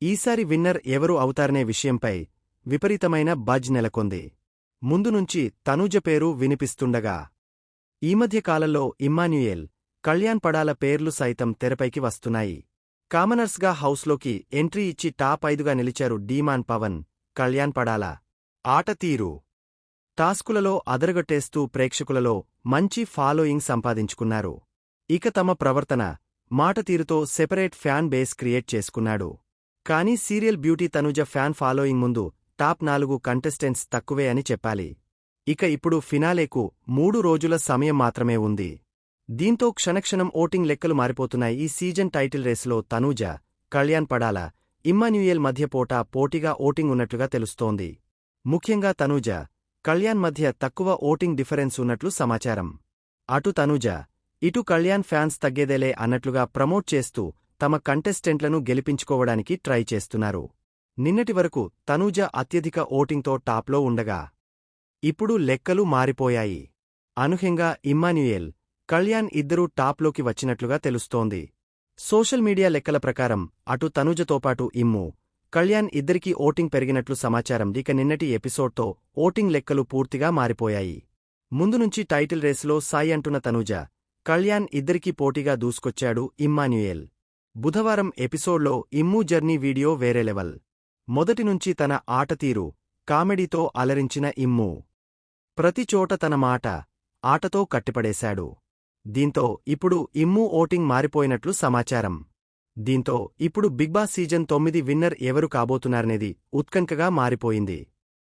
ఈసారి విన్నర్ ఎవరు అవుతారనే విషయంపై విపరీతమైన బజ్ నెలకొంది. ముందు నుంచి తనూజ పేరు వినిపిస్తుండగా ఈ మధ్య కాలంలో ఇమ్మాన్యుయేల్, కళ్యాణ్ పడాల పేర్లు సైతం తెరపైకి వస్తున్నాయి. కామనర్స్గా హౌస్లోకి ఎంట్రీ ఇచ్చి టాప్ 5గా నిలిచారు డీమాన్ పవన్, కళ్యాణ్ పడాల. ఆట తీరు, టాస్కులలో అదరగొట్టేస్తూ ప్రేక్షకులలో మంచి ఫాలోయింగ్ సంపాదించుకున్నారు. ఇక తమ ప్రవర్తన, మాట తీరుతో సెపరేట్ ఫ్యాన్ బేస్ క్రియేట్ చేసుకున్నాడు. కానీ serial beauty Tanuja fan following ముందు టాప్ 4 కంటెస్టెంట్స్ తక్కువే అని చెప్పాలి. ఇక ఇప్పుడు ఫినాలేకు 3 రోజుల సమయం మాత్రమే ఉంది. దీంతో క్షణక్షణం ఓటింగ్ లెక్కలు మారిపోతున్నాయి. ఈ సీజన్ టైటిల్ రేసులో తనూజ, కళ్యాణ్ పడాల, ఇమ్మాన్యుయేల్ మధ్య పోటీగా ఓటింగ్ ఉన్నట్లుగా తెలుస్తోంది. ముఖ్యంగా తనూజ, కళ్యాణ్ మధ్య తక్కువ ఓటింగ్ డిఫరెన్స్ ఉన్నట్లు సమాచారం. అటు తనూజ, ఇటు కళ్యాణ్ ఫ్యాన్స్ తగ్గేదేలే అన్నట్లుగా ప్రమోట్ చేస్తూ తమ కంటెస్టెంట్లను గెలిపించుకోవడానికి ట్రై చేస్తున్నారు. నిన్నటి వరకు తనూజ అత్యధిక ఓటింగ్తో టాప్లో ఉండగా ఇప్పుడు లెక్కలు మారిపోయాయి. అనూహ్యంగా ఇమ్మాన్యుయేల్, కళ్యాణ్ ఇద్దరూ టాప్లోకి వచ్చినట్లుగా తెలుస్తోంది. సోషల్ మీడియా లెక్కల ప్రకారం అటు తనూజతోపాటు ఇమ్ము, కళ్యాణ్ ఇద్దరికీ ఓటింగ్ పెరిగినట్లు సమాచారం. ఇక నిన్నటి ఎపిసోడ్తో ఓటింగ్ లెక్కలు పూర్తిగా మారిపోయాయి. ముందు నుంచి టైటిల్ రేసులో సాయి అంటున్న తనూజ, కళ్యాణ్ ఇద్దరికీ పోటీగా దూసుకొచ్చాడు ఇమ్మాన్యుయేల్. బుధవారం ఎపిసోడ్లో ఇమ్ము జర్నీ వీడియో వేరే లెవెల్. మొదటి నుంచి తన ఆటతీరు, కామెడీతో అలరించిన ఇమ్ము ప్రతిచోట తన మాట, ఆటతో కట్టిపడేశాడు. దీంతో ఇప్పుడు ఇమ్ము ఓటింగ్ మారిపోయినట్లు సమాచారం. దీంతో ఇప్పుడు బిగ్ బాస్ సీజన్ 9 విన్నర్ ఎవరు కాబోతున్నారనేది ఉత్కంఠగా మారిపోయింది.